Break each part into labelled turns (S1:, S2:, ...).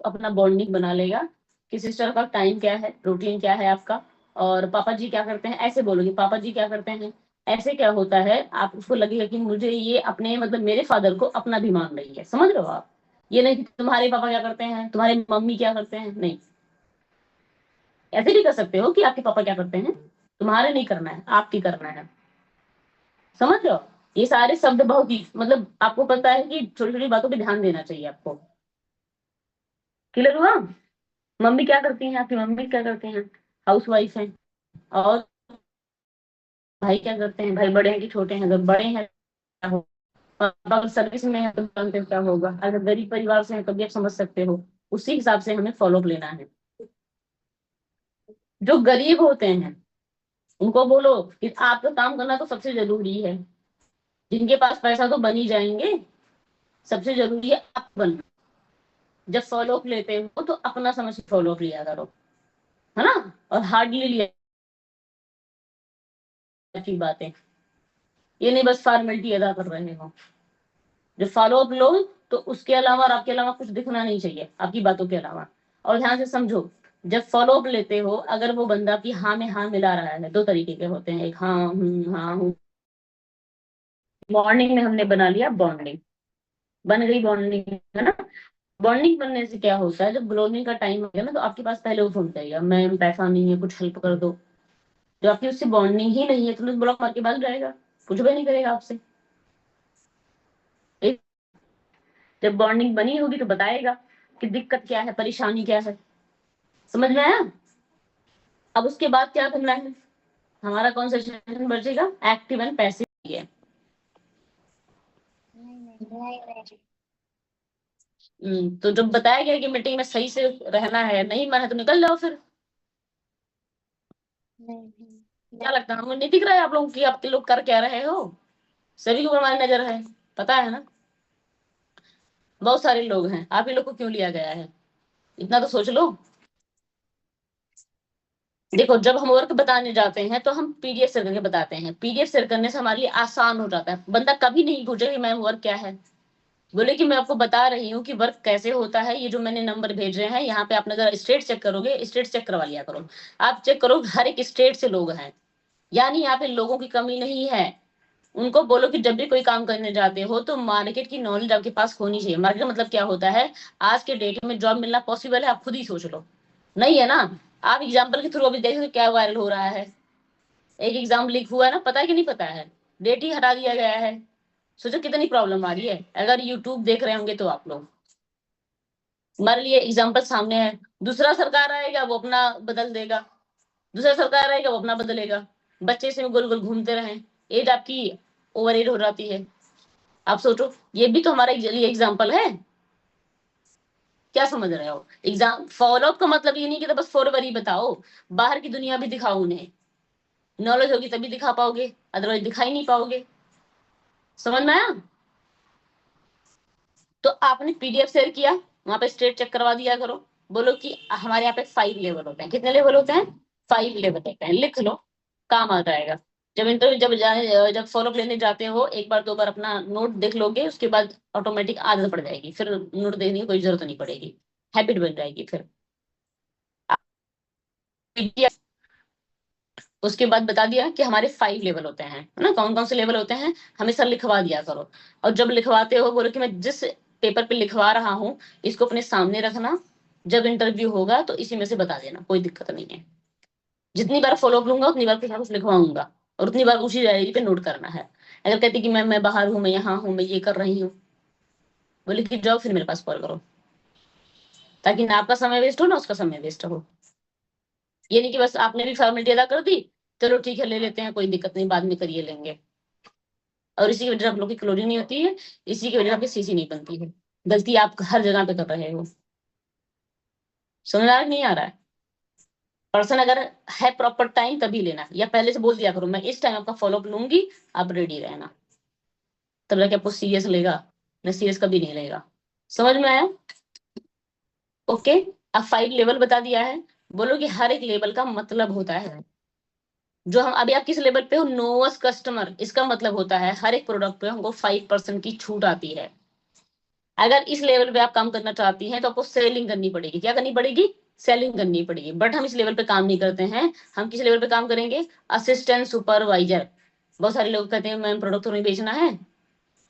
S1: अपना बॉन्डिंग बना लेगा कि सिस्टर का टाइम क्या है, रूटीन क्या है आपका, और पापा जी क्या करते हैं, ऐसे बोलोगे पापा जी क्या करते हैं। ऐसे क्या होता है, आप उसको लगेगा कि मुझे ये अपने मतलब मेरे फादर को अपना भी मान रही है, समझ रहे हो आप। ये नहीं कि तुम्हारे पापा क्या करते हैं, तुम्हारी मम्मी क्या करते हैं, नहीं। ऐसे भी कर सकते हो कि आपके पापा क्या करते हैं, तुम्हारे नहीं करना है, आपकी करना है। समझ रहे हो। ये सारे शब्द बहुत ही मतलब आपको पता है कि छोटी छोटी बातों पे ध्यान देना चाहिए आपको। क्लियर हुआ। मम्मी क्या करती हैं, आपकी मम्मी क्या करते हैं, हाउस वाइफ हैं। और भाई क्या करते हैं, भाई बड़े हैं कि छोटे हैं, अगर बड़े हैं क्या हो, पापा अगर सर्विस में है तो जानते हो क्या होगा, अगर गरीब परिवार से है तो भी आप समझ सकते हो। उसी हिसाब से हमें फॉलो अप लेना है। जो गरीब होते हैं उनको बोलो कि आपका काम करना तो सबसे जरूरी है, जिनके पास पैसा तो बन ही जाएंगे, सबसे जरूरी है आप बनना। जब फॉलो अप लेते हो तो अपना समझ के फॉलो अप लिया करो, है ना। और हार्डली लिया की बातें, ये नहीं बस फॉर्मेलिटी अदा कर रहे हो। जब फॉलो अप लो तो उसके अलावा और आपके अलावा कुछ दिखना नहीं चाहिए आपकी बातों के अलावा। और ध्यान से समझो, जब फॉलो अप लेते हो अगर वो बंदा की हाँ में हाँ मिला रहा है, दो तरीके के होते हैं, एक हाँ हूँ। मॉर्निंग में हमने बना लिया बॉन्डिंग, बन गई बॉन्डिंग, है ना। बॉन्डिंग बनने से क्या होता है, जब ग्लोनिंग का टाइम हो गया ना तो आपके पास पहले वो फोन जाएगा, मैम पैसा नहीं है कुछ हेल्प कर दो। जो आपकी उससे बॉन्डिंग ही नहीं है तो ब्लॉक मार के भाग जाएगा, कुछ भी नहीं करेगा आपसे। जब बॉन्डिंग बनी होगी तो बताएगा कि दिक्कत क्या है, परेशानी क्या है। समझ में आया। अब उसके बाद क्या करना है, हमारा कौन सा सेशन बचेगा, एक्टिव एंड पैसिव है। तो जब बताया गया कि मीटिंग में सही से रहना है, नहीं माना तो निकल जाओ फिर। क्या लगता है, हमें नहीं दिख रहा है आप लोगों की, आपके लोग कर क्या रहे हो। सभी को हमारी नजर है, पता है ना। बहुत सारे लोग हैं, आप ही लोग को क्यों लिया गया है, इतना तो सोच लो। देखो जब हम वर्क बताने जाते हैं तो हम पीडीएफ शेयर करके बताते हैं, पीडीएफ शेयर करने से हमारे लिए आसान हो जाता है, बंदा कभी नहीं पूछे कि मैम वर्क क्या है। बोले कि मैं आपको बता रही हूँ कि वर्क कैसे होता है, ये जो मैंने नंबर भेजे हैं यहाँ पे आप नजर स्टेट चेक करोगे, स्टेट चेक करवा लिया करो। आप चेक करो हर एक स्टेट से लोग हैं, यानी यहाँ पे लोगों की कमी नहीं है। उनको बोलो कि जब भी कोई काम करने जाते हो तो मार्केट की नॉलेज आपके पास होनी चाहिए। मार्केट मतलब क्या होता है, आज के डेट में जॉब मिलना पॉसिबल है, आप खुद ही सोच लो। नहीं है ना। आप एग्जाम्पल के थ्रू अभी देखो क्या वायरल हो रहा है, एक एग्जाम लीक हुआ है ना, पता है कि नहीं पता है, डेट ही हटा दिया गया है। सोचो कितनी प्रॉब्लम आ रही है, अगर यूट्यूब देख रहे होंगे तो आप लोग। हमारे लिए एग्जाम्पल सामने है, दूसरा सरकार आएगा वो अपना बदल देगा, दूसरा सरकार आएगा वो अपना बदलेगा। बच्चे से गोल गोल घूमते रहे, एज आपकी ओवर एज हो जाती है। आप सोचो ये भी तो हमारा एग्जाम्पल है। क्या समझ रहे हो, एग्जाम फॉलो अप का मतलब ये नहीं कि तो बस फॉरवर्ड ही बताओ, बाहर की दुनिया भी दिखाओ उन्हें। नॉलेज होगी तभी दिखा पाओगे, अदरवाइज दिखा ही नहीं पाओगे। समझ में आया। तो आपने पीडीएफ शेयर किया, वहां पे स्टेट चेक करवा दिया करो। बोलो कि हमारे यहाँ पे 5 लेवल होते हैं, कितने लेवल होते हैं, 5 लेवल होते हैं, लिख लो, काम आ जाएगा। जब इंटरव्यू जब फॉलो अप लेने जाते हो एक बार दो बार अपना नोट देख लोगे, उसके बाद ऑटोमेटिक आदत पड़ जाएगी, फिर नोट देखने की कोई जरूरत नहीं पड़ेगी, हैबिट बन जाएगी फिर। PDF उसके बाद बता दिया कि हमारे 5 लेवल होते हैं, है ना, कौन कौन से लेवल होते हैं, हमेशा लिखवा दिया करो। और जब लिखवाते हो बोलो कि मैं जिस पेपर पे लिखवा रहा हूँ इसको अपने सामने रखना, जब इंटरव्यू होगा तो इसी में से बता देना, कोई दिक्कत नहीं है। जितनी बार फॉलो अप लूंगा उतनी बार कुछ ना कुछ लिखवाऊंगा, और उतनी बार उसी डायरी पे नोट करना है। अगर कहती कि मैं बाहर हूँ, मैं यहाँ हूँ, मैं ये कर रही हूँ, बोले कि जाओ फिर मेरे पास कॉल करो, ताकि ना आपका समय वेस्ट हो ना उसका समय वेस्ट हो। ये नहीं कि बस आपने भी फॉर्मेलिटी अदा कर दी, चलो ठीक है ले लेते हैं, कोई दिक्कत नहीं बाद में करिए लेंगे। और इसी की वजह से आप लोग की क्लोजिंग नहीं होती है, इसी की वजह से आपकी सीसी नहीं बनती है। गलती आप हर जगह पे कर रहे हो। समझ आ रहा नहीं आ रहा है। पर्सन अगर है प्रॉपर टाइम तभी लेना, या पहले से बोल दिया करो मैं इस टाइम आपका फॉलोअप लूंगी, आप रेडी रहना, तब जाके आपको सीरियस लेगा, नहीं सीरियस कभी नहीं लेगा। समझ में आया। ओके। अब 5 लेवल बता दिया है। बोलो कि हर एक लेवल का मतलब होता है, जो हम अभी आप किस लेवल पे हो, नोवस कस्टमर, इसका मतलब होता है हर एक प्रोडक्ट पे हमको 5% की छूट आती है। अगर इस लेवल पे आप काम करना चाहती हैं तो आपको सेलिंग करनी पड़ेगी। क्या करनी पड़ेगी? सेलिंग करनी पड़ेगी। बट हम इस लेवल पे काम नहीं करते हैं। हम किस लेवल पे काम करेंगे? Assistant supervisor. बहुत सारे लोग कहते हैं मैम प्रोडक्ट तो नहीं बेचना है।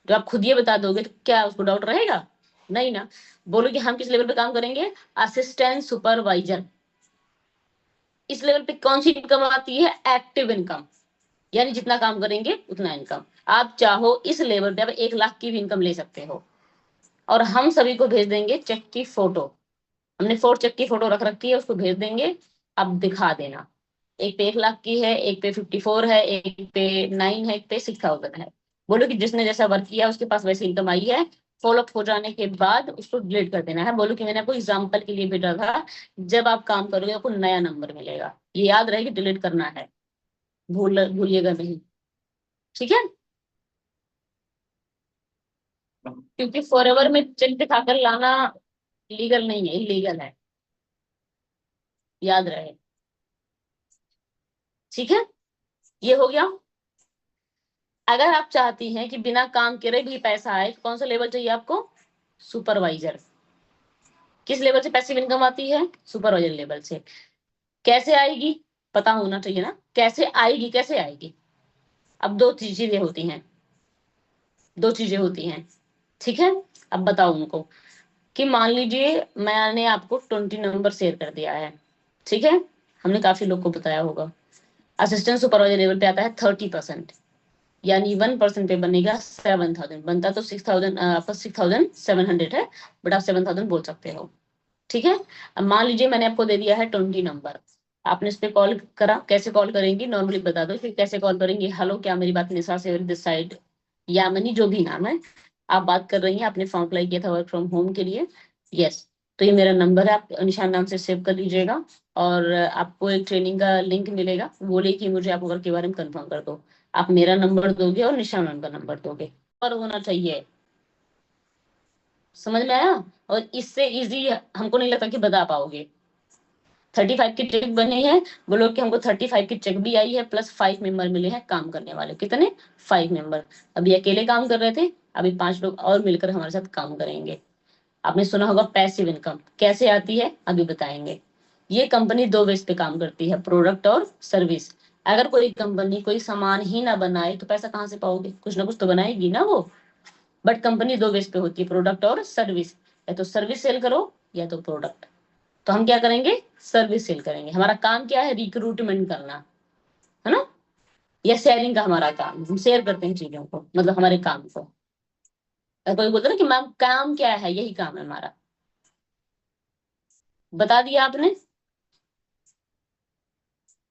S1: जो आप खुद ये बता दोगे तो क्या उसको डाउट रहेगा? नहीं ना। बोलो कि हम किस लेवल पे काम करेंगे? Assistant supervisor. इस लेवल पे कौन सी इनकम आती है? Active income. यानी जितना काम करेंगे उतना इनकम। आप चाहो इस लेवल पे आप 1 लाख की भी इनकम ले सकते हो। और हम सभी को भेज देंगे चेक की फोटो। हमने 4 चेक की फोटो रख रखी है, उसको भेज देंगे। अब दिखा देना। एक पे 1 लाख की है, एक पे 54 है, एक पे 9 है, एक पे 6,000 है। बोलो कि जिसने जैसा वर्क किया उसके पास वैसी इनकम आई है। फॉलोअप हो जाने के बाद उसको डिलीट कर देना है। बोलो कि मैंने आपको एग्जाम्पल के लिए भेजा था। जब आप काम करोगे आपको नया नंबर मिलेगा। ये याद रहे कि डिलीट करना है। भूलिएगा नहीं। ठीक है? क्योंकि फॉरएवर में चेक दिखाकर लाना लीगल नहीं है, इलीगल है। याद रहे। ठीक है? ये हो गया। अगर आप चाहती हैं कि बिना काम करे भी पैसा आए तो कौन सा लेवल चाहिए आपको? सुपरवाइजर। किस लेवल से पैसिव इनकम आती है? सुपरवाइजर लेवल से। कैसे आएगी? पता होना चाहिए ना। कैसे आएगी? कैसे आएगी? अब दो चीजें होती हैं। दो चीजें होती हैं। ठीक है? अब बताओ उनको कि मान लीजिए मैंने आपको 20 नंबर शेयर कर दिया है। ठीक है? हमने काफी लोग को बताया होगा। असिस्टेंट सुपरवाइजर लेवल पे आता है 30%। यानी 1% पे बनेगा 7,000। बनता तो 6,000, आपका 6,700 है। बट आप 7,000 बोल सकते हो। ठीक है? अब मान लीजिए मैंने आपको दे दिया है 20 नंबर। आपने इस पे कॉल करा। कैसे कॉल करेंगी नॉर्मली बता दो फिर कैसे कॉल करेंगी। हेलो, क्या मेरी बात निशा से दिस साइड, यामिनी जो भी नाम है आप बात कर रही हैं। आपने फॉर्म अप्लाई किया था वर्क फ्रॉम होम के लिए। यस। तो ये मेरा नंबर है, आप निशान नाम से सेव कर लीजिएगा। और आपको एक ट्रेनिंग का लिंक मिलेगा। बोले कि मुझे आप वर्क के बारे में कंफर्म कर दो। आप मेरा नंबर दोगे और निशान मैम का नंबर दोगे। पर होना चाहिए। समझ में आया? और इससे इजी हमको नहीं लगता कि बता पाओगे। 35 की चेक बनी है। बोलो कि हमको 35 की चेक भी आई है, प्लस 5 मेंबर मिले हैं काम करने वाले। कितने? 5 मेंबर। अभी अकेले काम कर रहे थे, अभी 5 लोग और मिलकर हमारे साथ काम करेंगे। आपने सुना होगा पैसिव इनकम कैसे आती है, अभी बताएंगे। ये कंपनी 2 बेस पे काम करती है, प्रोडक्ट और सर्विस। अगर कोई कंपनी कोई सामान ही ना बनाए तो पैसा कहाँ से पाओगे? कुछ ना कुछ तो बनाएगी ना वो। बट कंपनी 2 बेस पे होती है, प्रोडक्ट और सर्विस। या तो सर्विस सेल करो या तो प्रोडक्ट। तो हम क्या करेंगे? सर्विस सेल करेंगे। हमारा काम क्या है? रिक्रूटमेंट करना, है ना? या शेयरिंग का हमारा काम, हम शेयर करते हैं चीजों को, मतलब हमारे काम को। कोई बोलता है ना कि मैम काम क्या है, यही काम है हमारा। बता दिया आपने।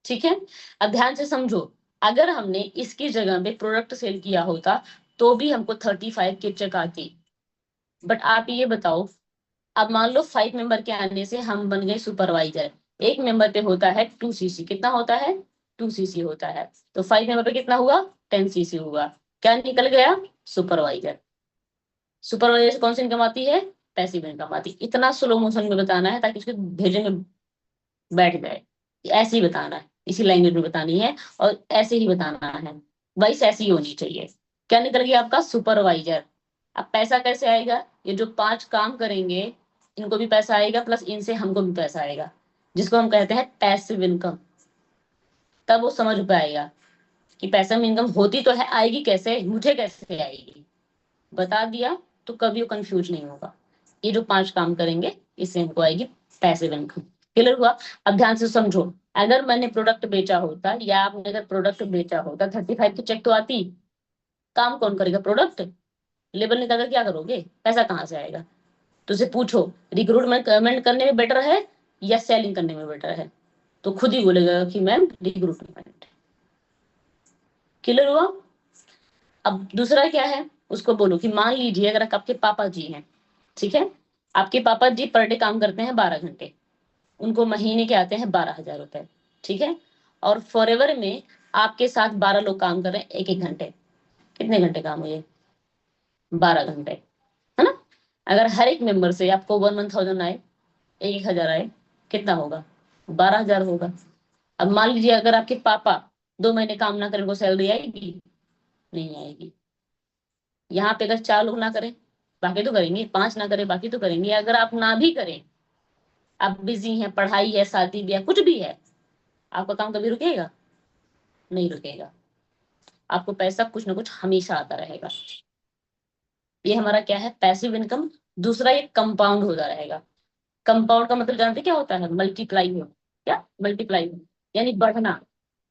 S1: ठीक है? अब ध्यान से समझो। अगर हमने इसकी जगह पे प्रोडक्ट सेल किया होता तो भी हमको 35 की चेक आती। बट आप ये बताओ, अब मान लो 5 मेंबर के आने से हम बन गए सुपरवाइजर। 1 मेंबर पे होता है 2 cc। कितना होता है? 2 cc होता है। तो 5 मेंबर पे कितना हुआ? 10 cc हुआ। क्या निकल गया? सुपरवाइजर। सुपरवाइजर से कौन सी इनकम आती है? पैसिव इनकम आती है। इतना स्लो मोशन में बताना है ताकि उसके भेजे में बैठ जाए। ऐसे ही बताना है, इसी लैंग्वेज में बतानी है और ऐसे ही बताना है। वॉइस ऐसी ही होनी चाहिए। क्या निकल गया आपका? सुपरवाइजर। अब पैसा कैसे आएगा? ये जो 5 काम करेंगे इनको भी पैसा आएगा, प्लस इनसे हमको भी पैसा आएगा, जिसको हम कहते हैं पैसिव इनकम। तब वो समझ पाएगा कि पैसिव इनकम होती तो है, आएगी कैसे, मुझे कैसे आएगी। बता दिया तो कभी वो कंफ्यूज नहीं होगा। ये जो 5 काम करेंगे इससे हमको आएगी पैसिव इनकम। क्लियर हुआ? अब ध्यान से समझो। अगर मैंने प्रोडक्ट बेचा होता या आपने अगर प्रोडक्ट बेचा होता 35 की चेक तो आती। काम कौन करेगा? प्रोडक्ट। लेबर निकाल कर क्या करोगे? पैसा कहाँ से आएगा? तो उसे पूछो रिक्रूटमेंट करने में बेटर है या सेलिंग करने में बेटर है, तो खुद ही बोलेगा कि मैम रिक्रूटमेंट। क्लियर हुआ? अब दूसरा क्या है? उसको बोलो कि मान लीजिए अगर आपके पापा जी हैं। ठीक है? आपके पापा जी पर डे काम करते हैं 12 घंटे। उनको महीने के आते हैं 12,000 रुपए। ठीक है? और फॉरएवर में आपके साथ 12 लोग काम कर रहे हैं 1-1 घंटे। कितने घंटे काम हुए? 12 घंटे। है ना? अगर हर एक मेंबर से आपको 1,000 आए, 1,000 आए, कितना होगा? 12,000 होगा। अब मान लीजिए अगर आपके पापा 2 महीने काम ना करें, उनको सैलरी आएगी? नहीं आएगी। यहाँ पे अगर 4 लोग ना करें बाकी तो करेंगे, 5 ना करें बाकी तो करेंगे। अगर आप ना भी करें, आप बिजी हैं, पढ़ाई है, शादी भी है, कुछ भी है, आपका काम कभी रुकेगा? नहीं रुकेगा। आपको पैसा कुछ ना कुछ हमेशा आता रहेगा। ये हमारा क्या है, पैसिव इनकम। दूसरा ये कंपाउंड होता रहेगा। कंपाउंड का मतलब जानते क्या होता है? मल्टीप्लाई हो। क्या मल्टीप्लाई हो? यानी बढ़ना।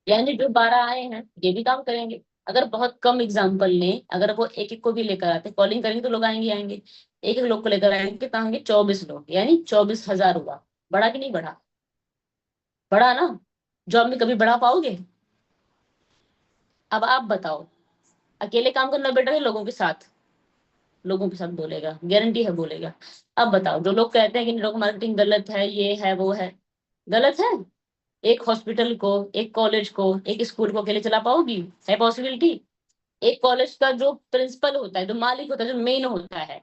S1: यानी जो 12 आए हैं ये भी काम करेंगे। अगर बहुत कम एग्जाम्पल लें, अगर वो एक एक को भी लेकर आते, कॉलिंग करेंगे तो लोग आएंगे आएंगे। एक एक लोग को लेकर आएंगे, कितना होंगे? 24 लोग, यानी 24,000 हुआ। बढ़ा कि नहीं बढ़ा? बढ़ा ना। जॉब में कभी बढ़ा पाओगे? अब आप बताओ, अकेले काम करना बेटर है लोगों के साथ? लोगों के साथ बोलेगा, गारंटी है बोलेगा। अब बताओ, जो लोग कहते हैं कि नेटवर्क मार्केटिंग गलत है, ये है वो है, गलत है? एक हॉस्पिटल को, एक कॉलेज को, एक स्कूल को अकेले चला पाओगी? है पॉसिबिलिटी? एक कॉलेज का जो प्रिंसिपल होता है, जो मालिक होता है, जो मेन होता है,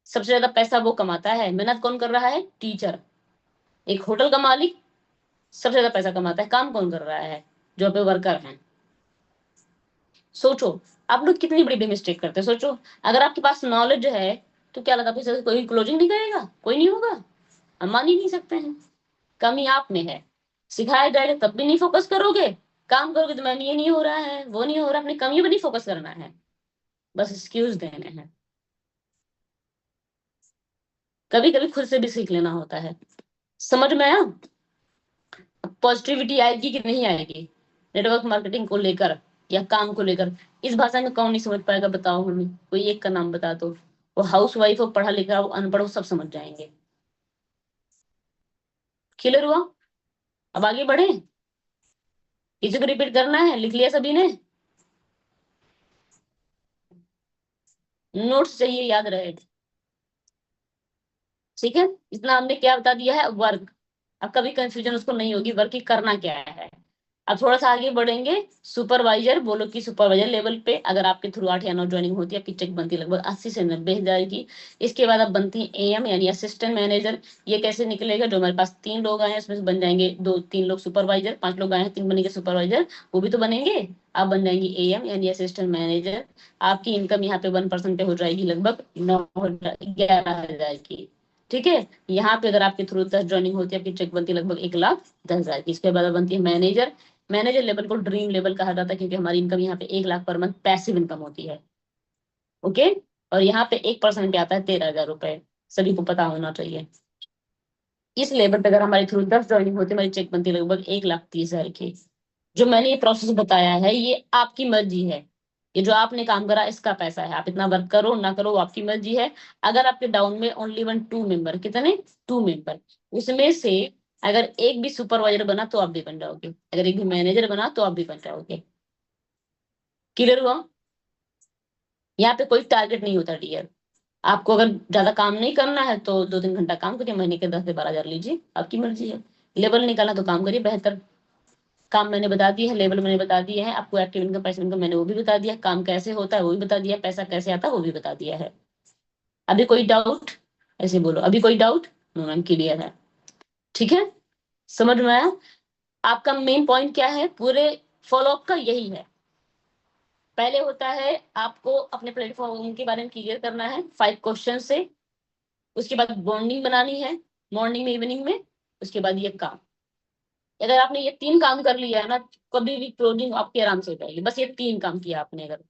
S1: सबसे ज्यादा पैसा वो कमाता है। मेहनत कौन कर रहा है? टीचर। एक होटल का मालिक सबसे ज्यादा पैसा कमाता है, काम कौन कर रहा है? जो पे वर्कर हैं। सोचो, आप लोग कितनी बड़ी बड़ी मिस्टेक करते हैं, सोचो। अगर आपके पास नॉलेज है तो क्या लगा आपके कोई क्लोजिंग नहीं करेगा? कोई नहीं होगा? हम मान ही नहीं सकते हैं। कमी आप में है। सिखाया जाएगा तब भी नहीं फोकस करोगे। काम करोगे तो मैम ये नहीं हो रहा है, वो नहीं हो रहा, अपनी कमियों पर नहीं फोकस करना है, बस एक्सक्यूज देने हैं। कभी कभी खुद से भी सीख लेना होता है। समझ में आया? पॉजिटिविटी आएगी कि नहीं आएगी नेटवर्क मार्केटिंग को लेकर या काम को लेकर? इस भाषा में कौन नहीं समझ पाएगा बताओ? हमें कोई एक का नाम बता दो। वो हाउस वाइफ हो, पढ़ा लिखा हो, अनपढ़ हो, सब समझ जाएंगे। क्लियर हुआ? अब आगे बढ़े? किसी को रिपीट करना है? लिख लिया सभी ने? नोट्स चाहिए, याद रहे। ठीक है, इतना हमने क्या बता दिया है, वर्क। अब कभी कंफ्यूजन उसको नहीं होगी वर्क की करना क्या है। अब थोड़ा सा आगे बढ़ेंगे। सुपरवाइजर, बोलो कि सुपरवाइजर लेवल पे अगर आपके थ्रू 8 या 9 ज्वाइनिंग होती है, आपकी चेक बनती है लगभग 80 से 90 हजार की। इसके बाद आप बनती है एएम यानी असिस्टेंट मैनेजर। ये कैसे निकलेगा? जो हमारे पास 3 लोग आए हैं उसमें से बन जाएंगे 2 3 लोग सुपरवाइजर, 5 लोग आए हैं 3 बनेंगे सुपरवाइजर। वो भी तो बनेंगे। आप बन जाएंगी एएम यानी असिस्टेंट मैनेजर। आपकी इनकम यहाँ पे 1% पे हो जाएगी लगभग 9 11 हजार की। ठीक है। यहाँ पे अगर आपके थ्रू 10 ज्वाइनिंग होती है, आपकी चेक बनती है लगभग 1,10,000 की। इसके बाद बनती है मैनेजर। मैनेजर लेवल को ड्रीम लेवल कहा जाता है क्योंकि हमारी इनकम यहाँ पे 1 lakh per month passive income होती है। ओके। और यहाँ पे 1% पे आता है 13,000 रुपए। सभी को पता होना चाहिए। इस लेवल पे अगर हमारी थ्रू 10 ज्वाइनिंग होती है, हमारी चेक बनती है लगभग 1,30,000 की। जो मैंने ये प्रोसेस बताया है ये आपकी मर्जी है। ये जो आपने काम करा इसका पैसा है। आप इतना वर्क करो ना करो वो आपकी मर्जी है। अगर आपके डाउन में ओनली 2 मेंबर, कितने? 2 मेंबर, उसमें से अगर एक भी सुपरवाइजर बना तो आप भी बन जाओगे, अगर एक भी मैनेजर बना तो आप भी बन जाओगे। क्लियर हुआ? यहाँ पे कोई टारगेट नहीं होता डियर। आपको अगर ज्यादा काम नहीं करना है तो 2 3 घंटा काम करिए, महीने के 10 से 12 हजार लीजिए, आपकी मर्जी है। लेवल निकालना तो काम करिए बेहतर। काम मैंने बता दिया है, लेवल मैंने बता दिए हैं आपको, एक्टिव इनकम पैसिव इनकम मैंने वो भी बता दिया है, काम कैसे होता है वो भी बता दिया है, पैसा कैसे आता है वो भी बता दिया है। अभी कोई डाउट? ऐसे बोलो, अभी कोई डाउट? नो मैम, क्लियर है। ठीक है, समझ में आया? आपका मेन पॉइंट क्या है पूरे फॉलोअप का? यही है। पहले होता है आपको अपने प्लेटफॉर्म के बारे में क्लियर करना है 5 क्वेश्चन से। उसके बाद बॉन्डिंग बनानी है, मॉर्निंग में, इवनिंग में। उसके बाद ये काम। अगर आपने ये 3 काम कर लिया है ना, कभी भी क्लोजिंग आपकी आराम से हो जाएगी। बस ये 3 काम किया आपने अगर।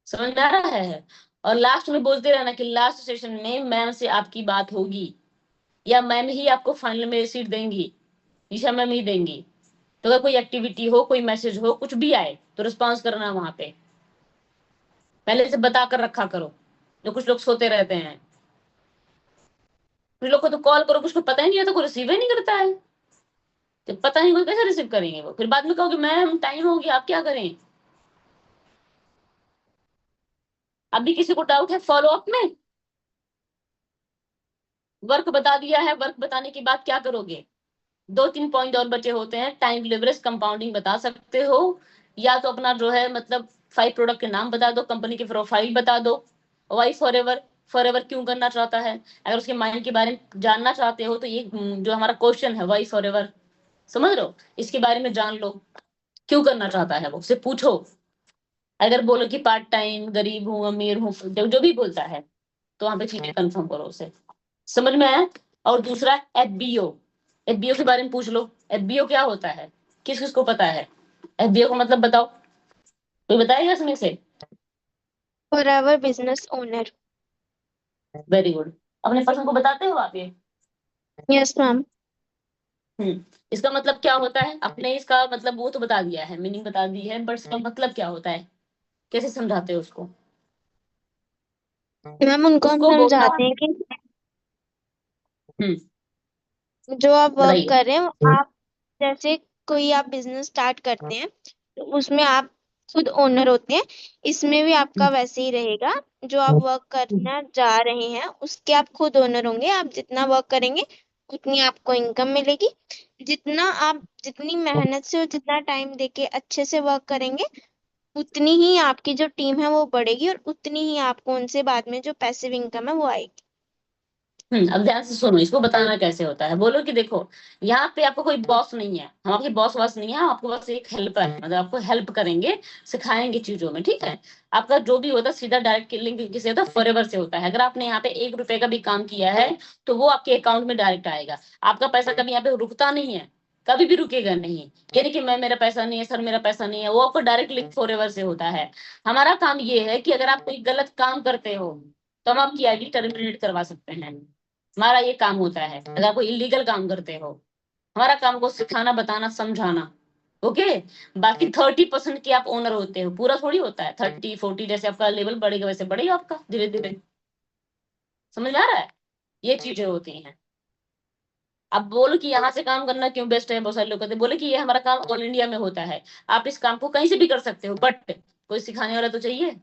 S1: समझ में आ रहा है? और लास्ट में बोलते रहना कि लास्ट सेशन में मैम से आपकी बात होगी, या मैम ही आपको फाइनल में सीट देंगी, निशा मैम ही देंगी। तो अगर कोई एक्टिविटी हो, कोई मैसेज हो, कुछ भी आए तो रिस्पॉन्स करना वहां पे। पहले से बता कर रखा करो। जो कुछ लोग सोते रहते हैं, कुछ लोग को तो कॉल करो, कुछ को पता ही नहीं है तो कोई रिसीव ही नहीं करता है। तो पता नहीं कोई कैसे रिसीव करेंगे वो, फिर बाद में कहोगे मैम टाइम हो गया, आप क्या करें? अभी किसी को डाउट है फॉलो अप में? वर्क बता दिया है, वर्क बताने के बाद क्या करोगे? 2 3 पॉइंट और बचे होते हैं। टाइम लिवरेज कंपाउंडिंग बता सकते हो, या तो अपना जो है मतलब 5 प्रोडक्ट के नाम बता दो, कंपनी की प्रोफाइल बता दो। वाई फॉरएवर, फॉरएवर क्यों करना चाहता है? अगर उसके माइंड के बारे में जानना चाहते हो तो ये जो हमारा क्वेश्चन है वाई फॉरएवर, समझ लो, इसके बारे में जान लो। क्यों करना चाहता है वो, उससे पूछो। अगर बोलो कि पार्ट टाइम, गरीब हूँ, अमीर हूँ, जो भी बोलता है, तो वहां पे चीजें कंफर्म करो उसे। समझ में आया? और दूसरा एफबीओ, एफबीओ के बारे में पूछ लो। एफबीओ क्या होता है, किस किस को पता है? एफबीओ का मतलब बताओ, कोई बताएगा इसमें से?
S2: Forever business owner.
S1: Very good. अपने पर्सन को बताते हो आप ये?
S2: Yes ma'am.
S1: इसका मतलब क्या होता है? अपने इसका मतलब वो तो बता दिया है, मीनिंग बता दी है, बट इसका मतलब क्या होता है, कैसे समझाते हो उसको?
S2: मैम उनको हम
S1: उसको बोलना।
S2: समझाते हैं कि
S1: हम्म
S2: जो आप वर्क
S1: बताइए।
S2: कर रहे हैं, आप जैसे कोई आप बिजनेस स्टार्ट करते हैं तो उसमें आप खुद ओनर होते हैं। इसमें भी आपका
S1: हम्म,
S2: वैसे ही रहेगा। जो आप वर्क करना जा रहे हैं उसके आप खुद ओनर होंगे। आप जितना वर्क करेंगे उतनी आपको इनकम मिलेगी। जितना आप जितनी मेहनत से और जितना टाइम देके अच्छे से वर्क करेंगे उतनी ही आपकी जो टीम है वो बढ़ेगी और उतनी ही आपको उनसे बाद में जो पैसिव इनकम है वो आएगी।
S1: अब ध्यान से सुनो, इसको बताना कैसे होता है। बोलो कि देखो, यहाँ पे आपको कोई बॉस नहीं है, हम आपके बॉस वॉस नहीं है, हम आपको बस एक हेल्पर है, मतलब आपको हेल्प करेंगे, सिखाएंगे चीजों में, ठीक है? आपका जो भी होता है सीधा डायरेक्ट लिंक किसे होता है? फॉरएवर से होता है। अगर आपने यहाँ पे 1 रुपए का भी काम किया है तो वो आपके अकाउंट में डायरेक्ट आएगा। आपका पैसा कभी यहाँ पे रुकता नहीं है, कभी भी रुकेगा नहीं। ये नहीं कि मैं, मेरा पैसा नहीं है सर, मेरा पैसा नहीं है, वो आपको डायरेक्ट लिंक फॉरएवर से होता है। हमारा काम ये है कि अगर आप कोई गलत काम करते हो तो हम आपकी आईडी टर्मिनेट करवा सकते हैं। हमारा ये काम होता है। अगर आप कोई इलीगल काम करते हो, हमारा काम को सिखाना, बताना, समझाना। ओके। बाकी 30% की आप ओनर होते हो, पूरा थोड़ी होता है। 30 40 जैसे आपका लेवल बढ़ेगा वैसे बढ़ेगा आपका धीरे धीरे। समझ आ रहा है? ये चीजें होती हैं। अब बोलो कि यहाँ से काम करना क्यों बेस्ट है, बहुत सारे लोग कहते हैं, बोले कि ये हमारा काम ऑल इंडिया में होता है, आप इस काम को कहीं से भी कर सकते हो, बट कोई सिखाने वाला तो चाहिए।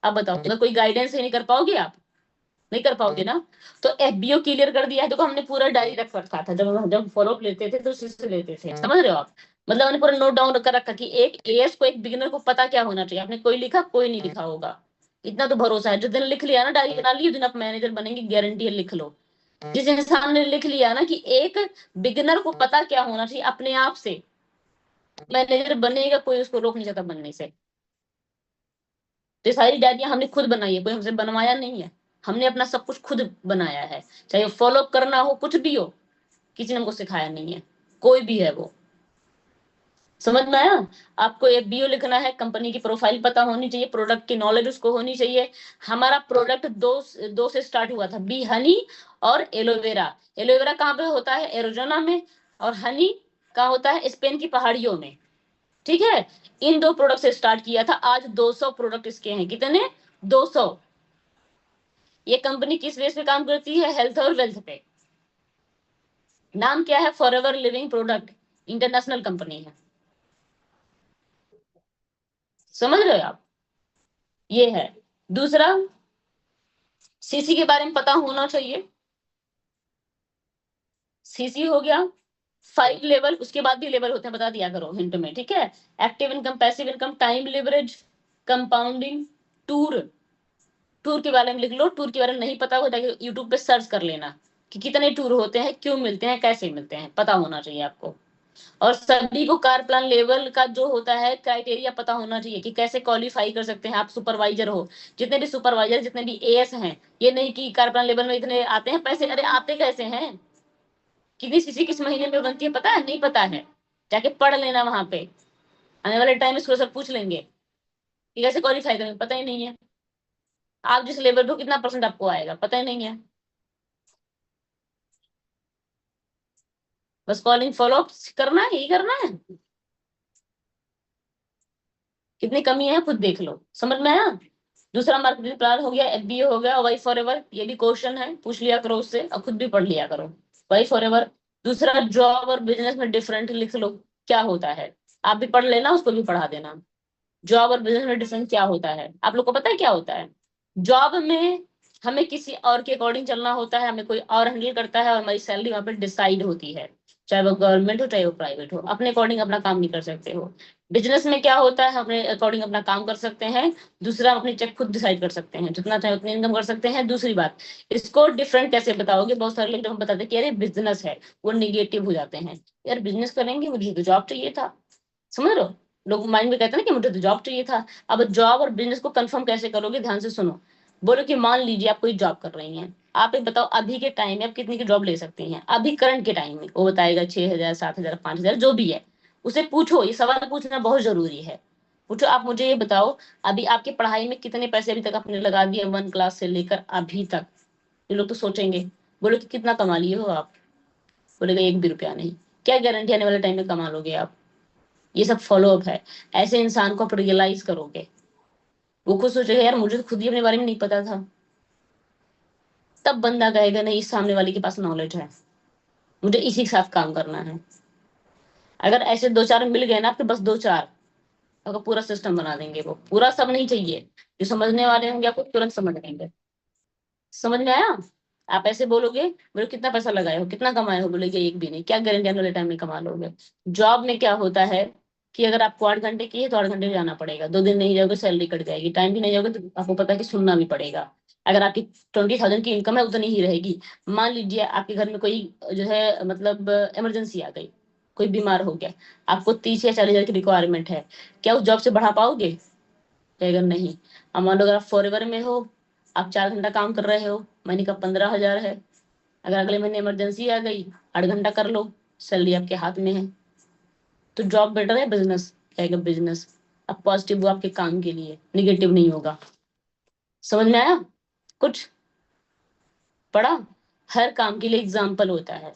S1: अब बताओ, अगर कोई गाइडेंस ही नहीं कर पाओगे आप, नहीं कर पाओगे ना। तो एफबीओ क्लियर कर दिया है। देखो हमने पूरा डायरी रख रखा था, जब फॉलो अप लेते थे तो उससे लेते थे, समझ रहे हो आप? मतलब हमने पूरा नोट डाउन कर रखा कि एक एएस को, एक बिगिनर को पता क्या होना चाहिए। आपने कोई लिखा, कोई नहीं लिखा होगा, इतना तो भरोसा है। जिस दिन लिख लिया ना, डायरी बना ली, उस दिन आप मैनेजर बनेंगे, गारंटी है, लिख लो। जिस इंसान ने लिख लिया ना कि एक बिगिनर को पता क्या होना चाहिए, अपने आप से मैनेजर बनेगा, कोई उसको रोक नहीं सकता बनने से। तो ये सारी डायरियां हमने खुद बनाई है, कोई हमसे बनवाया नहीं है। हमने अपना सब कुछ खुद बनाया है। चाहे फॉलो करना हो, कुछ भी हो, किसी ने हमको सिखाया नहीं है, कोई भी है वो। समझ में आया? आपको एक बीओ लिखना है, कंपनी की प्रोफाइल पता होनी चाहिए, प्रोडक्ट की नॉलेज उसको होनी चाहिए। हमारा प्रोडक्ट दो से स्टार्ट हुआ था, बी हनी और एलोवेरा। एलोवेरा कहाँ पे होता है? एरोजोना में। और हनी कहाँ होता है? स्पेन की पहाड़ियों में। ठीक है। इन 2 प्रोडक्ट से स्टार्ट किया था, आज 200 प्रोडक्ट इसके हैं। कितने? 200। ये कंपनी किस बेस पे काम करती है? हेल्थ और वेल्थ पे। नाम क्या है? Forever living product, international company है। समझ रहे हो आप? ये है। दूसरा, सीसी के बारे में पता होना चाहिए। सीसी हो गया 5 लेवल, उसके बाद भी लेवल होते हैं, बता दिया करो हिंट में, ठीक है? Active income, passive income, time leverage, compounding, tour. Tour के बारे में लिख लो, टूर के बारे में नहीं पता हो यूट्यूब पे सर्च कर लेना कि कितने टूर होते हैं, क्यों मिलते हैं, कैसे मिलते हैं, पता होना चाहिए आपको। और सभी को कार प्लान लेवल का जो होता है क्राइटेरिया पता होना चाहिए कि कैसे क्वालिफाई कर सकते हैं आप, सुपरवाइजर हो। जितने भी सुपरवाइजर, जितने भी एएस हैं, ये नहीं कि कार प्लान लेवल में इतने आते हैं पैसे, अरे आते कैसे हैं? कितनी सीसी किस महीने में बनती है पता है? नहीं पता है? जाके पढ़ लेना वहां पे, आने वाले टाइम में इसको सब पूछ लेंगे कि कैसे क्वालिफाई करेंगे, पता ही नहीं है। आप जिस लेवल पे कितना परसेंट आपको आएगा, पता ही नहीं है। बस कॉलिंग फॉलो अप करना है, यही करना है। कितनी कमी है खुद देख लो। समझ में आया? दूसरा मार्केटिंग प्लान हो गया, एफबीए हो गया, वाई फॉर एवर, ये भी क्वेश्चन है, पूछ लिया करो उससे और खुद भी पढ़ लिया करो। Why forever. दूसरा, जॉब और बिजनेस में डिफरेंट लिख लो, क्या होता है? आप भी पढ़ लेना, उसको भी पढ़ा देना। जॉब और बिजनेस में डिफरेंस क्या होता है, आप लोग को पता है क्या होता है? जॉब में हमें किसी और के अकॉर्डिंग चलना होता है, हमें कोई और हैंडल करता है और हमारी सैलरी वहां पे डिसाइड होती है। चाहे वो गवर्नमेंट हो, चाहे वो प्राइवेट हो, अपने अकॉर्डिंग अपना काम नहीं कर सकते हो। बिजनेस में क्या होता है? अपने अकॉर्डिंग अपना काम कर सकते हैं। दूसरा, अपनी चेक खुद डिसाइड कर सकते हैं, जितना चाहे उतनी इनकम कर सकते हैं। दूसरी बात, इसको डिफरेंट कैसे बताओगे? बहुत सारे लोग जब हम बताते हैं कि अरे बिजनेस है, वो निगेटिव हो जाते हैं। यार बिजनेस करेंगे, मुझे तो जॉब चाहिए था। समझ रहे हो? लोग माइंड में कहते हैं ना कि मुझे तो जॉब चाहिए था। अब जॉब और बिजनेस को कंफर्म कैसे करोगे, ध्यान से सुनो। बोलो कि मान लीजिए आप कोई जॉब कर रही हैं, आप एक बताओ अभी के टाइम में आप कितनी की जॉब ले सकती हैं, अभी करंट के टाइम में। वो बताएगा 6,000, 7,000, 5,000 जो भी है। उसे पूछो, ये सवाल पूछना बहुत जरूरी है। पूछो, आप मुझे ये बताओ अभी आपकी पढ़ाई में कितने पैसे अभी तक आपने लगा दिए, 1 क्लास से लेकर अभी तक। ये लोग तो सोचेंगे। बोलो कि कितना कमा लिए हो आप, बोलेगा 1 भी रुपया नहीं। क्या गारंटी आने वाले टाइम में कमा लोगे आप। ये सब फॉलो अप है। ऐसे इंसान को आप रियलाइज करोगे, वो खुद सोचेगा यार मुझे तो खुद ही अपने बारे में नहीं पता था। तब बंदा कहेगा नहीं, इस सामने वाले के पास नॉलेज है, मुझे इसी के साथ काम करना है। अगर ऐसे 2-4 मिल गए ना आपके, बस 2-4, आपका पूरा सिस्टम बना देंगे। वो पूरा सब नहीं चाहिए, जो समझने वाले होंगे आपको तुरंत समझ लेंगे। समझ में आया। आप ऐसे बोलोगे, बोले कितना पैसा लगाए हो, कितना कमाए हो, बोलेगे 1 भी नहीं। क्या गारंटी आने वाले टाइम में कमा लोगे। जॉब में क्या होता है कि अगर आपको 8 घंटे की है तो 8 घंटे जाना पड़ेगा, 2 दिन नहीं जाओगे सैलरी कट जाएगी, टाइम भी नहीं जाओगे तो आपको पता है कि सुनना भी पड़ेगा। अगर आपकी 20,000 की इनकम है उतनी ही रहेगी। मान लीजिए आपके घर में कोई जो है मतलब इमरजेंसी आ गई, कोई बीमार हो गया, आपको 30 या 40 हजार की रिक्वायरमेंट है, क्या उस जॉब से बढ़ा पाओगे, कहेगा नहीं। अब मान लो अगर आप फॉरएवर में हो, आप 4 घंटा काम कर रहे हो, महीने का 15,000 है। अगर अगले महीने इमरजेंसी आ गई, 8 घंटा कर लो, सैलरी आपके हाथ में है। तो जॉब बेटर है बिजनेस, कहेगा बिजनेस। अब पॉजिटिव वो आपके काम के लिए, निगेटिव नहीं होगा। समझ में आया कुछ पढ़ा। हर काम के लिए एग्जाम्पल होता है,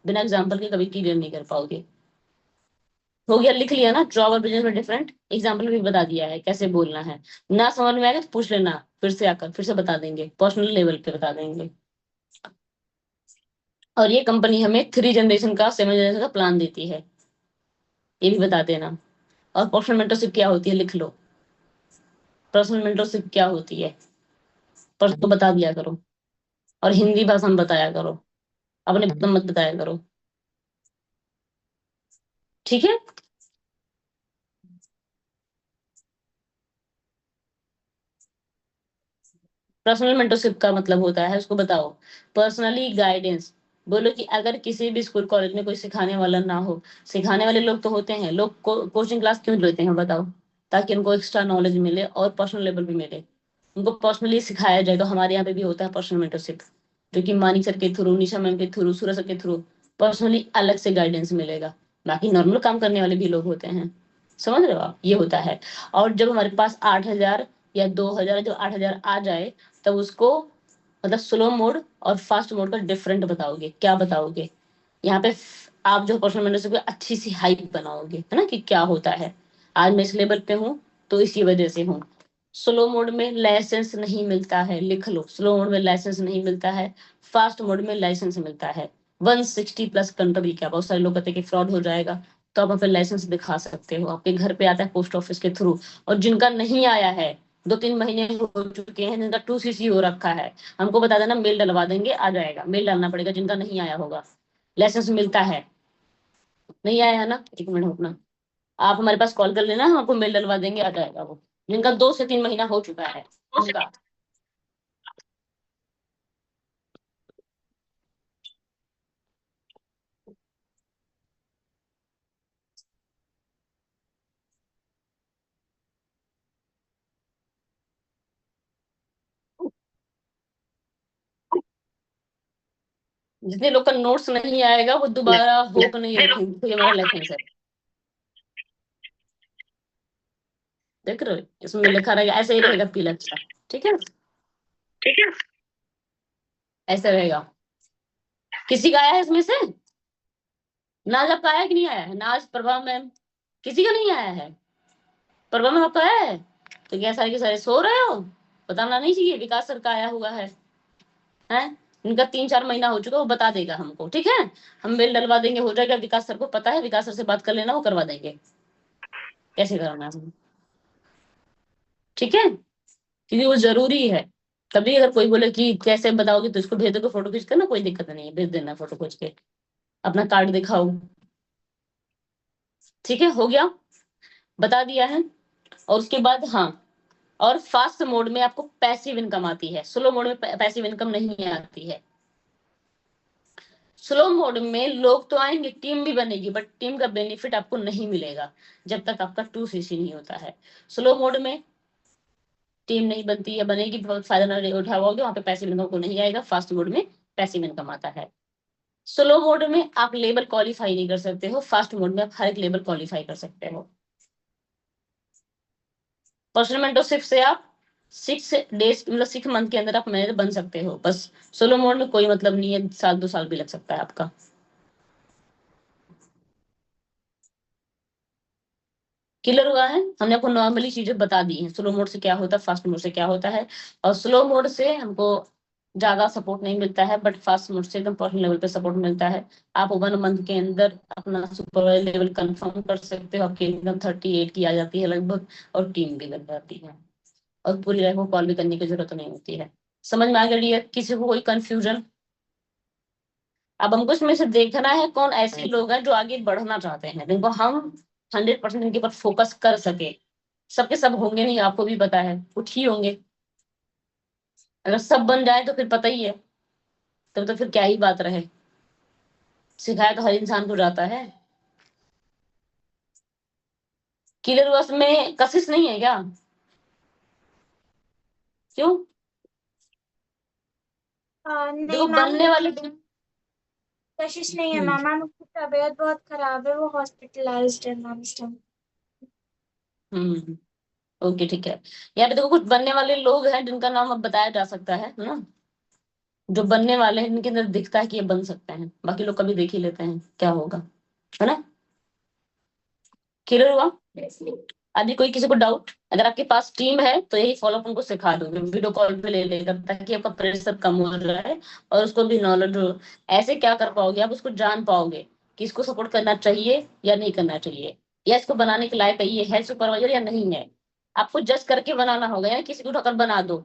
S1: बिना एग्जाम्पल के कभी क्लियर नहीं कर पाओगे। हो गया, लिख लिया ना, जॉब और बिजनेस में डिफरेंट, एग्जाम्पल भी बता दिया है कैसे बोलना है। ना समझ में आएगा तो पूछ लेना, फिर से आकर फिर से बता देंगे, पर्सनल लेवल पे बता देंगे। और ये कंपनी हमें 3 जनरेशन का 7 जनरेशन का प्लान देती है, ये भी बता देना। और पर्सनल मेंटरशिप क्या होती है लिख लो। पर्सनल मेंटरशिप क्या होती है पर तो बता दिया करो, और हिंदी भाषा में बताया करो, अपने मत बताया करो, ठीक है। पर्सनल मेंटरशिप का मतलब होता है, उसको बताओ, पर्सनली गाइडेंस। बोलो कि अगर किसी भी स्कूल कॉलेज में कोई सिखाने वाला ना हो, सिखाने वाले लोग तो होते हैं, लोग कोचिंग क्लास क्यों लेते हैं बताओ, ताकि उनको एक्स्ट्रा नॉलेज मिले और पर्सनल लेवल भी मिले, उनको पर्सनली सिखाया जाए। तो हमारे यहाँ पे भी होता है पर्सनल मेंटरशिप, जो कि मानी सर के थ्रू, निशा मैम के थ्रू, सूरज सर के थ्रू पर्सनली अलग से गाइडेंस मिलेगा। बाकी नॉर्मल काम करने वाले भी लोग होते हैं, समझ रहे हो आप, ये होता है। और जब हमारे पास 8,000 या 2,000, जब 8,000 आ जाए, तब उसको मतलब स्लो मोड और फास्ट मोड का डिफरेंट बताओगे। क्या बताओगे, यहाँ पे आप जो पर्सनल मेंटरशिप अच्छी सी हाइप बनाओगे, है ना, कि क्या होता है, आज मैं इस लेवल पे हूँ तो इसी वजह से हूँ। स्लो मोड में लाइसेंस नहीं मिलता है, लिख लो, स्लो मोड में लाइसेंस नहीं मिलता है, फास्ट मोड में लाइसेंस मिलता है। 160+ कंट्री का, बहुत सारे लोग कहते हैं कि फ्रॉड हो जाएगा, तो आप अपना लाइसेंस दिखा सकते हो, आपके घर पे आता है पोस्ट ऑफिस के थ्रू। और जिनका नहीं आया है, 2-3 महीने हो चुके हैं, जिनका 2CC हो रखा है, हमको बता देना, मेल डलवा देंगे, आ जाएगा। मेल डालना पड़ेगा जिनका नहीं आया होगा, लाइसेंस मिलता है। नहीं आया है ना, 1 मिनट अपना, आप हमारे पास कॉल कर लेना, हम आपको मेल डलवा देंगे, आ जाएगा वो, जिनका 2 से 3 महीना हो चुका है उनका। जितने लोग का नोट्स नहीं आएगा वो दोबारा होप नहीं रखेंगे, तो ये हमारा लाइसेंस है। देख रहे हो, इसमें लिखा रहेगा, ऐसे ही रहेगा पीला अच्छा, ठीक है, ऐसे रहेगा। किसी का आया है इसमें से, नाज आपका आया है कि नहीं आया है, नाज, प्रभा मैम, किसी का नहीं आया है। प्रभा मैम आपका आया है, तो क्या सारे के सारे सो रहे हो, बताना नहीं चाहिए। विकास सर का आया हुआ है, इनका 3-4 महीना हो चुका, वो बता देगा हमको, ठीक है। हम मेल डलवा देंगे, हो जाएगा, विकास सर को पता है, विकास सर से बात कर लेना, वो करवा देंगे कैसे करना है, ठीक है, क्योंकि वो जरूरी है। कभी अगर कोई बोले कि कैसे बताओगे, तो इसको भेज दोगे फोटो खींच कर ना, कोई दिक्कत नहीं है, भेज देना फोटो खींच के, अपना कार्ड दिखाओ, ठीक है, हो गया, बता दिया है। और उसके बाद हाँ, और फास्ट मोड में आपको पैसिव इनकम आती है, स्लो मोड में पैसिव इनकम नहीं आती है। स्लो मोड में लोग तो आएंगे, टीम भी बनेगी, बट टीम का बेनिफिट आपको नहीं मिलेगा जब तक आपका 2cc नहीं होता है। स्लो मोड में टीम नहीं बनती या बनेगी, बहुत फायदा ना उठा पाओगे, वहां पे पैसे इनकम को नहीं आएगा। फास्ट मोड में पैसे इनकम आता है। स्लो मोड में आप लेवल क्वालिफाई नहीं कर सकते हो, फास्ट मोड में आप हर एक लेवल क्वालिफाई कर सकते हो। पर्सनल मेंटरशिप से आप 6 डेज मतलब 6 मंथ के अंदर आप मैनेजर बन सकते हो बस। सोलो मोड में कोई मतलब नहीं है, 1-2 साल भी लग सकता है आपका। क्लियर हुआ है? हमने आपको नॉर्मली चीजें बता दी हैं, स्लो मोड से क्या होता है, फास्ट मोड से क्या होता है। और स्लो मोड से हमको ज्यादा सपोर्ट नहीं मिलता है, बट फास्ट मोड से एकदम पर्सनल लेवल पे सपोर्ट मिलता है। आप 1 मंथ के अंदर अपना सुपरवाइजर लेवल कंफर्म कर सकते हो, आपकी इनकम 38 की आ जाती है लगभग, और टीम भी लग जाती है, और पूरी लाइफ को कॉल भी करने की जरूरत नहीं होती है। समझ में आ गई है? किसी को कोई कंफ्यूजन? अब हमको इसमें से देखना है कौन ऐसे लोग हैं जो आगे बढ़ना चाहते हैं, जिनको हम 100% इनके ऊपर फोकस कर सके। सबके सब होंगे नहीं, आपको भी पता है, कुछ ही होंगे। अगर सब बन जाए तो फिर पता ही है, तब तो फिर क्या ही बात रहे। सिखाया तो हर इंसान को जाता है। किलर बस में कशिश नहीं है क्या? क्यों?
S2: नहीं
S1: देखो
S2: मैम,
S1: बनने वाले।
S2: कोशिश नहीं है
S1: हम्म
S2: मैम। मैम उसकी तबीयत बहुत खराब है, वो हॉस्पिटलाइज्ड है मैम इस टाइम।
S1: हम्म ओके ठीक है। यहाँ पे देखो कुछ बनने वाले लोग हैं जिनका नाम अब बताया जा सकता है ना। जो बनने वाले हैं इनके अंदर दिखता है कि ये बन सकते हैं, बाकी लोग कभी देख ही लेते हैं क्या होगा, है ना। क्लियर हुआ? अभी कोई किसी को डाउट? अगर आपके पास टीम है तो यही फॉलो अप उनको सिखा दो, वीडियो कॉल पे ले लेकर, ताकि आपका प्रेशर कम हो जाए और उसको भी नॉलेज हो। ऐसे क्या कर पाओगे, आप उसको जान पाओगे कि इसको सपोर्ट करना चाहिए या नहीं करना चाहिए, या इसको बनाने के लायक ये है सुपरवाइजर या नहीं है। आपको जज करके बनाना होगा, या किसी को उठाकर बना दो,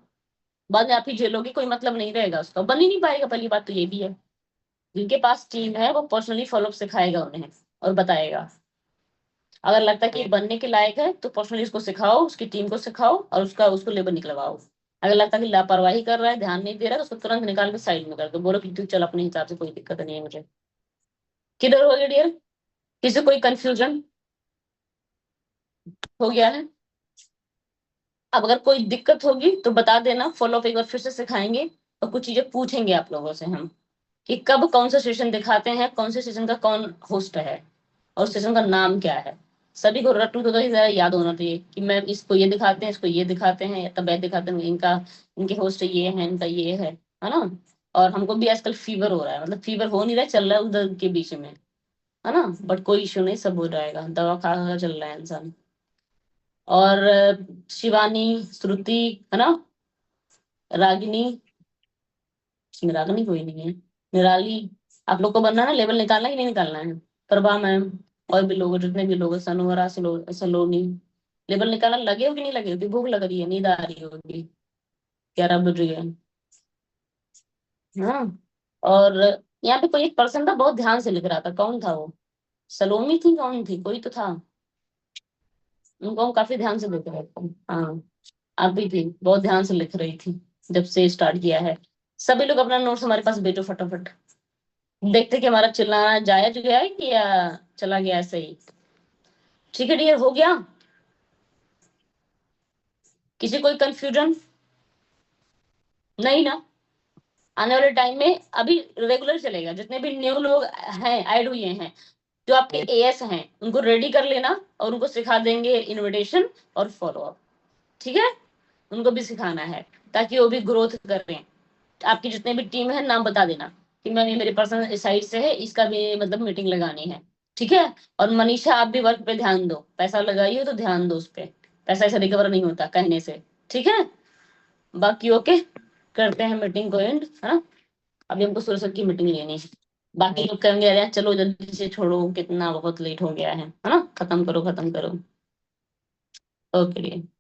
S1: बाद में आप ही झेलोगे, कोई मतलब नहीं रहेगा उसका, बन ही नहीं पाएगा। पहली बात तो ये भी है, जिनके पास टीम है वो पर्सनली फॉलोअप सिखाएगा उन्हें और बताएगा। अगर लगता है कि ये बनने के लायक है तो पर्सनली उसको सिखाओ, उसकी टीम को सिखाओ और उसको लेबर निकलवाओ। अगर लगता है कि लापरवाही कर रहा है, ध्यान नहीं दे रहा है, तो उसको तुरंत निकाल के साइड में कर दो, बोलो कि तू चल अपने हिसाब से, कोई दिक्कत नहीं है मुझे। किधर हो गया डियर? किसी कोई कंफ्यूजन हो गया है? अब अगर कोई दिक्कत होगी तो बता देना, फॉलोअप एक बार फिर से सिखाएंगे, और कुछ चीजें पूछेंगे आप लोगों से हम, कि कब कौन सा सेशन दिखाते हैं, कौन से सेशन का कौन होस्ट है, और सेशन का नाम क्या है। सभी को रट्टू तो जरा याद होना चाहिए कि मैं इसको ये दिखाते हैं, इसको ये दिखाते हैं, या तबैत दिखाते हैं, इनका इनके होस्ट ये है, इनका ये है ना। और हमको भी आजकल फीवर हो रहा है, मतलब फीवर हो नहीं रहा है, चल रहा है उधर के बीच में, है ना, बट कोई इश्यू नहीं, सब हो जाएगा, दवा खा खा चल रहा है इंसान। और शिवानी, श्रुति, है ना, रागिनी, रागिनी कोई नहीं है, निराली, आप लोग को बनना है ना, लेवल निकालना है कि नहीं निकालना है? प्रभा मैम, और भी लोग, जितने भी लोग, सनोरा, सलोनी, लेवल निकालना लगे हो कि नहीं लगे हो? भूख लग रही है, नींद आ रही होगी, 11 बज रही है। हाँ। और यहाँ पे कोई एक पर्सन था, बहुत ध्यान से लिख रहा था, कौन था वो? सलोनी थी, कौन थी, कोई तो था, उनको हम काफी ध्यान से देख रहे थे। हाँ, आप भी थी, बहुत ध्यान से लिख रही थी जब से स्टार्ट किया है। सभी लोग अपना नोट्स हमारे पास भेजो फटाफट, देखते कि हमारा चिल्लाना जायज गया है कि या चला गया ऐसे ही। ठीक है डियर, हो गया? किसी कोई कंफ्यूजन? नहीं ना? आने वाले टाइम में अभी रेगुलर चलेगा, जितने भी न्यू लोग हैं, ऐड हुए हैं, जो आपके एएस हैं, उनको रेडी कर लेना, और उनको सिखा देंगे इनविटेशन और फॉलो अप। ठीक है, उनको भी सिखाना है, ताकि वो भी ग्रोथ करें। आपकी जितने भी टीम है, नाम बता देना कि मैम ये मेरे पर्सनल साइड से है, इसका भी मतलब मीटिंग लगानी है। ठीक है। और मनीषा, आप भी वर्क पे ध्यान दो, पैसा लगाई हो तो ध्यान दो उस पे, पैसा ऐसा रिकवर नहीं होता कहने से। ठीक है, बाकी ओके, करते हैं मीटिंग को एंड, है ना। अभी हमको सुरसक सर की मीटिंग लेनी है। बाकी लोग कहेंगे अरे चलो जल्दी से छोड़ो, कितना बहुत लेट हो गया है ना, खत्म करो खत्म करो। ओके।